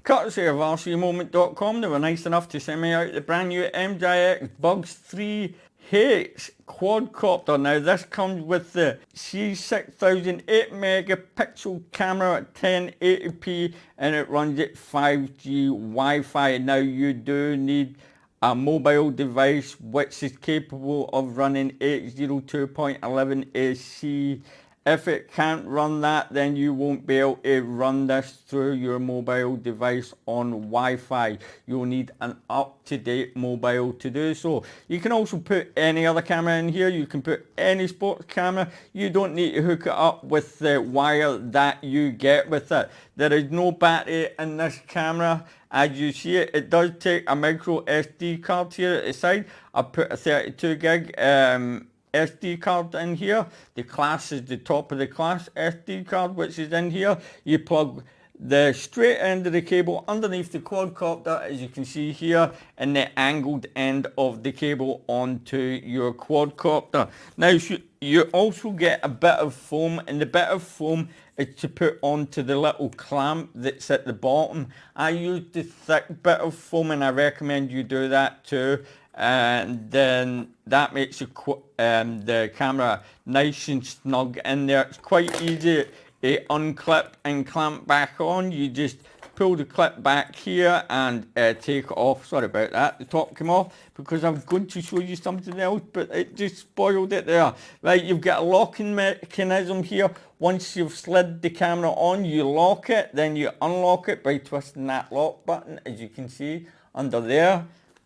Courtesy of RCMoment.com, they were nice enough to send me out the brand new MJX Bugs 3H quadcopter. Now this comes with the C6000 8 megapixel camera at 1080p and it runs at 5G Wi-Fi. Now you do need a mobile device which is capable of running 802.11ac. If it can't run that, then you won't be able to run this through your mobile device on Wi-Fi. You'll need an up-to-date mobile to do so. You can also put any other camera in here. You can put any sports camera. You don't need to hook it up with the wire that you get with it. There is no battery in this camera. As you see it, it does take a micro SD card here at the side. I've put a 32 gig SD card in here. The class is the top of the class SD card which is in here. You plug the straight end of the cable underneath the quadcopter, as you can see here, and the angled end of the cable onto your quadcopter. Now you also get a bit of foam, and the bit of foam is to put onto the little clamp that's at the bottom. I use the thick bit of foam and I recommend you do that too. And then that makes the camera nice and snug in there. It's quite easy to unclip and clamp back on. You just pull the clip back here and take it off. Sorry about that, the top came off because I'm going to show you something else, but it just spoiled it there. Right, you've got a locking mechanism here. Once you've slid the camera on, you lock it, then you unlock it by twisting that lock button, as you can see under there.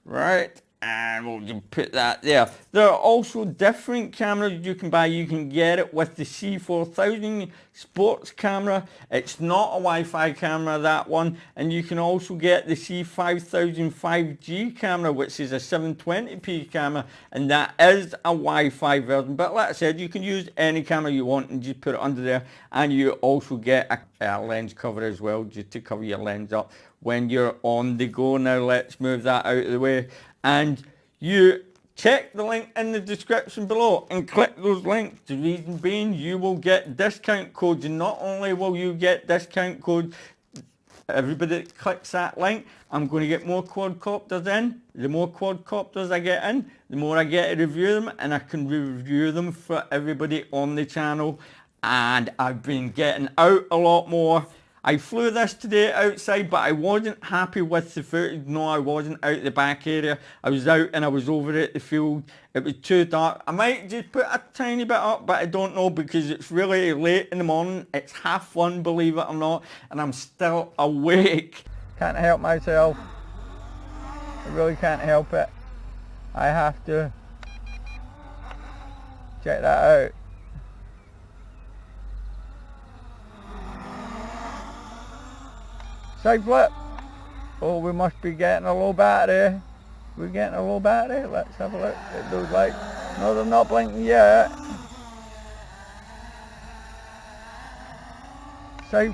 Right. And we'll just put that there. There are also different cameras you can buy. You can get it with the C4000 sports camera. It's not a Wi-Fi camera, that one. And you can also get the C5000 5G camera, which is a 720p camera. And that is a Wi-Fi version. But like I said, you can use any camera you want and just put it under there. And you also get a lens cover as well, just to cover your lens up when you're on the go. Now let's move that out of the way. And you check the link in the description below and click those links. The reason being, you will get discount codes, and not only will you get discount codes, everybody that clicks that link, I'm going to get more quadcopters in. The more quadcopters I get in, the more I get to review them, and I can review them for everybody on the channel. And I've been getting out a lot more. I flew this today outside, but I wasn't happy with the footage. No, I wasn't out the back area. I was out and I was over at the field. It was too dark. I might just put a tiny bit up, but I don't know because it's really late in the morning. It's 1:30, believe it or not, and I'm still awake. Can't help myself. I really can't help it. I have to check that out. Side flip. Oh, we must be getting a low battery. We're getting a low battery. Let's have a look at those lights. No, they're not blinking yet. Side.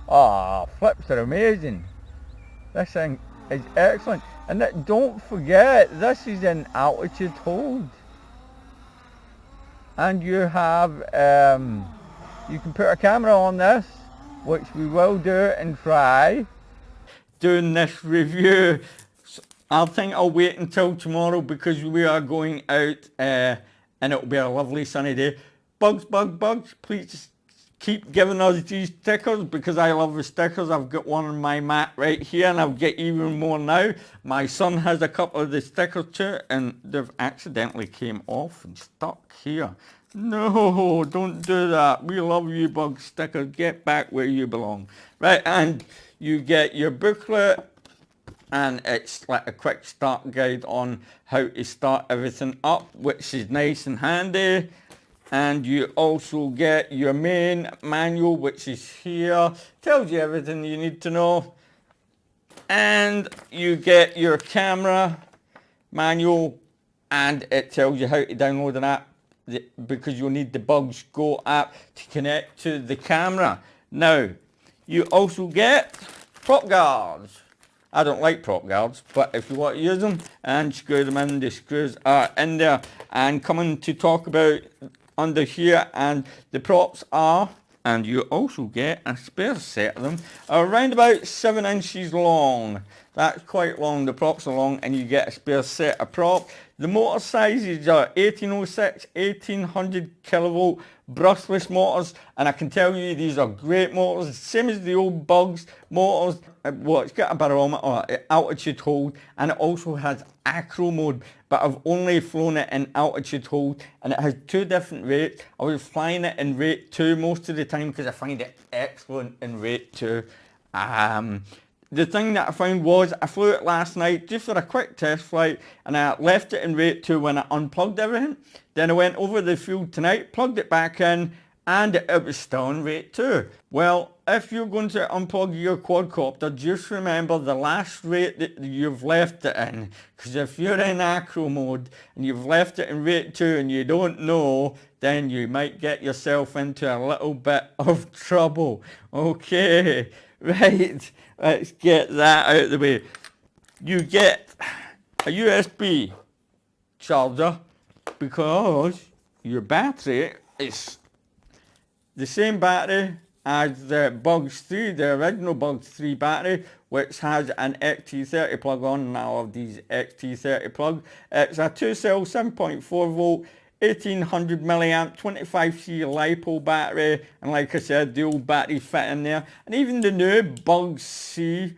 Ah, flips are amazing. This thing is excellent. And don't forget, this is in altitude hold. And you have, you can put a camera on this, which we will do and try. Doing this review, I think I'll wait until tomorrow because we are going out and it'll be a lovely sunny day. Bugs, please keep giving us these stickers because I love the stickers. I've got one on my mat right here and I'll get even more now. My son has a couple of the stickers too and they've accidentally came off and stuck here. No, don't do that. We love you, Bug stickers. Get back where you belong. Right, and you get your booklet, and it's like a quick start guide on how to start everything up, which is nice and handy. And you also get your main manual, which is here. Tells you everything you need to know. And you get your camera manual, and it tells you how to download an app, because you'll need the Bugs Go app to connect to the camera. Now, you also get prop guards. I don't like prop guards, but if you want to use them and screw them in, the screws are in there. And coming to talk about under here, and the props are, and you also get a spare set of them, around about 7 inches long. That's quite long. The props are long, and you get a spare set of prop. The motor sizes are 1806, 1800 kilovolt brushless motors, and I can tell you these are great motors, same as the old Bugs motors. Well, it's got a barometer, altitude hold, and it also has acro mode, but I've only flown it in altitude hold, and it has 2 different rates. I was flying it in rate 2 most of the time because I find it excellent in rate 2. The thing that I found was I flew it last night just for a quick test flight, and I left it in rate 2 when I unplugged everything. Then I went over the field tonight, plugged it back in, and it was still in rate 2. Well, if you're going to unplug your quadcopter, just remember the last rate that you've left it in. Because if you're in acro mode and you've left it in rate 2 and you don't know, then you might get yourself into a little bit of trouble. Okay, right. Let's get that out of the way. You get a USB charger because your battery is the same battery as the Bugs 3, the original Bugs 3 battery, which has an XT30 plug on, and I love these XT30 plugs. It's a 2-cell 7.4 volt 1800 milliamp 25C LiPo battery, and like I said, the old batteries fit in there, and even the new Bugs C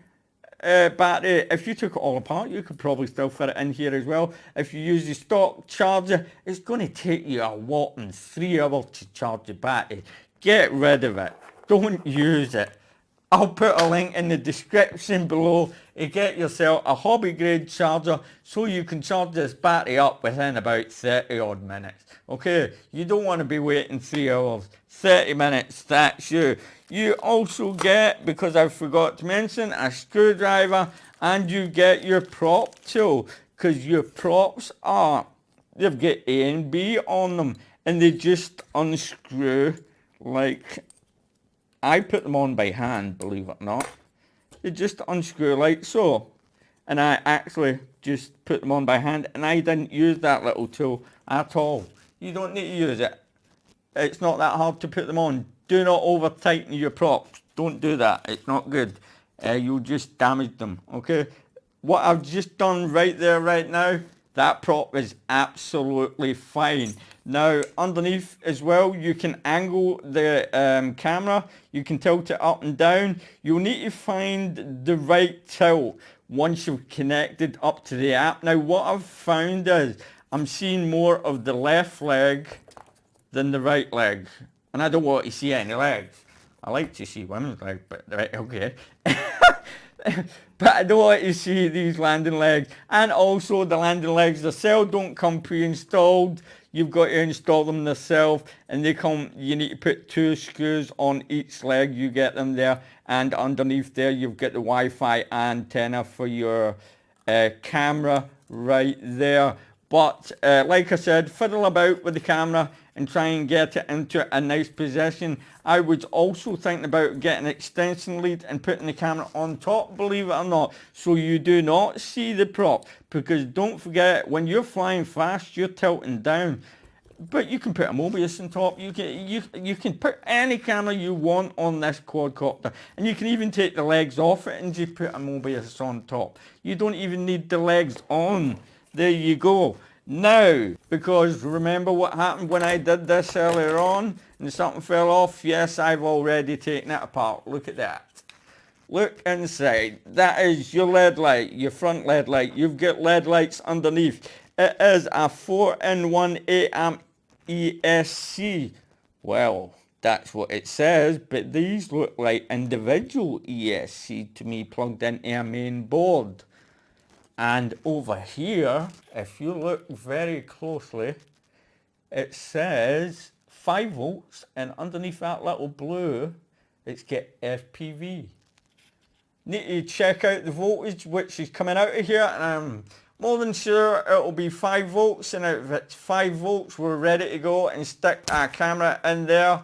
battery, if you took it all apart, you could probably still fit it in here as well. If you use the stock charger, it's going to take you a whopping 3 hours to charge the battery. Get rid of it. Don't use it. I'll put a link in the description below to get yourself a hobby grade charger so you can charge this battery up within about 30 odd minutes. Okay, you don't want to be waiting 3 hours. 30 minutes, that's you. You also get, because I forgot to mention, a screwdriver, and you get your prop tool, because your props are, they've got A and B on them, and they just unscrew like, I put them on by hand, believe it or not. They just unscrew like so. And I actually just put them on by hand, and I didn't use that little tool at all. You don't need to use it. It's not that hard to put them on. Do not over tighten your props. Don't do that. It's not good. You'll just damage them. Okay. What I've just done right there, right now, that prop is absolutely fine. Now underneath as well, you can angle the camera. You can tilt it up and down. You'll need to find the right tilt once you've connected up to the app. Now what I've found is I'm seeing more of the left leg than the right leg. And I don't want to see any legs. I like to see women's legs, but right, okay. But I don't want to see these landing legs. And also the landing legs themselves don't come pre-installed. You've got to install them yourself, and they come, you need to put 2 screws on each leg. You get them there, and underneath there you've got the Wi-Fi antenna for your camera right there. But like I said, fiddle about with the camera and try and get it into a nice position. I was also thinking about getting an extension lead and putting the camera on top, believe it or not, so you do not see the prop. Because don't forget, when you're flying fast, you're tilting down. But you can put a Mobius on top. You can put any camera you want on this quadcopter. And you can even take the legs off it and just put a Mobius on top. You don't even need the legs on. There you go. Now, because remember what happened when I did this earlier on and something fell off? Yes, I've already taken it apart. Look at that. Look inside. That is your LED light, your front LED light. You've got LED lights underneath. It is a 4-in-1 8-amp ESC. Well, that's what it says, but these look like individual ESC to me plugged into a main board. And over here, if you look very closely, it says 5 volts, and underneath that little blue, it's got FPV. Need to check out the voltage which is coming out of here, and I'm more than sure it'll be 5 volts, and if it's 5 volts, we're ready to go and stick our camera in there,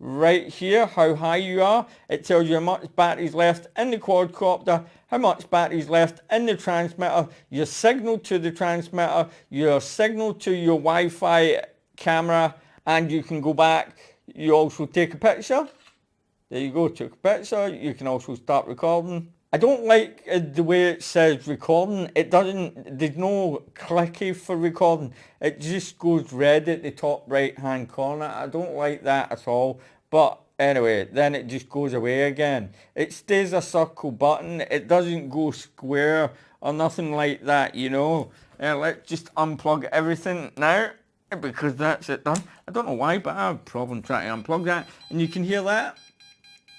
right here, how high you are. It tells you how much battery's left in the quadcopter, how much battery's left in the transmitter, your signal to the transmitter, your signal to your Wi-Fi camera, and you can go back. You also take a picture. There you go, took a picture. You can also start recording. I don't like the way it says recording. It doesn't, there's no clicky for recording. It just goes red at the top right hand corner. I don't like that at all. But anyway, then it just goes away again. It stays a circle button. It doesn't go square or nothing like that, you know. Let's just unplug everything now, because that's it done. I don't know why, but I have a problem trying to unplug that. And you can hear that.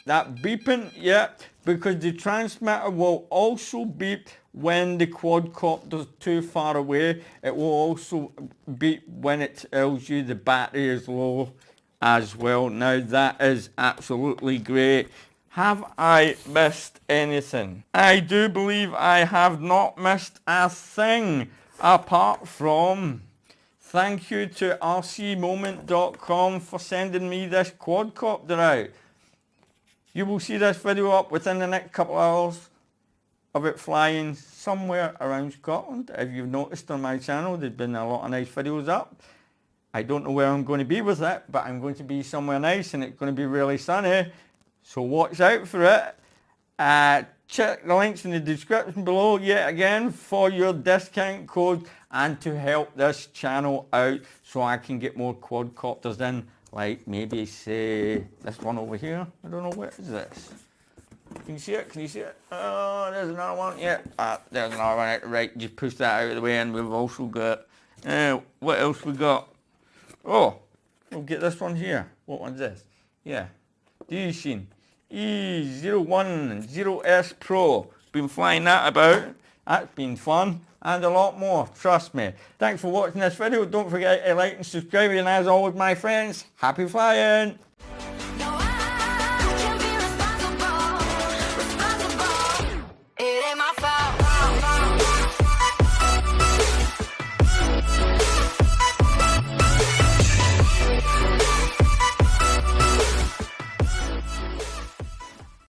That beeping, yeah, because the transmitter will also beep when the quadcopter's too far away. It will also beep when it tells you the battery is low as well. Now that is absolutely great. Have I missed anything? I do believe I have not missed a thing, apart from thank you to rcmoment.com for sending me this quadcopter out. You will see this video up within the next couple of hours of it flying somewhere around Scotland. If you've noticed on my channel, there's been a lot of nice videos up. I don't know where I'm going to be with it, but I'm going to be somewhere nice and it's going to be really sunny. So watch out for it. Check the links in the description below yet again for your discount code and to help this channel out so I can get more quadcopters in. Like maybe say this one over here. I don't know, what is this? Can you see it? Can you see it? Oh, there's another one. Yeah, there's another one. Right, just push that out of the way, and we've also got, what else we got? Oh, we'll get this one here. What one's this? Yeah, Dushin E010S Pro. Been flying that about. That's been fun. And a lot more, trust me. Thanks for watching this video. Don't forget to like and subscribe. And as always, my friends, happy flying!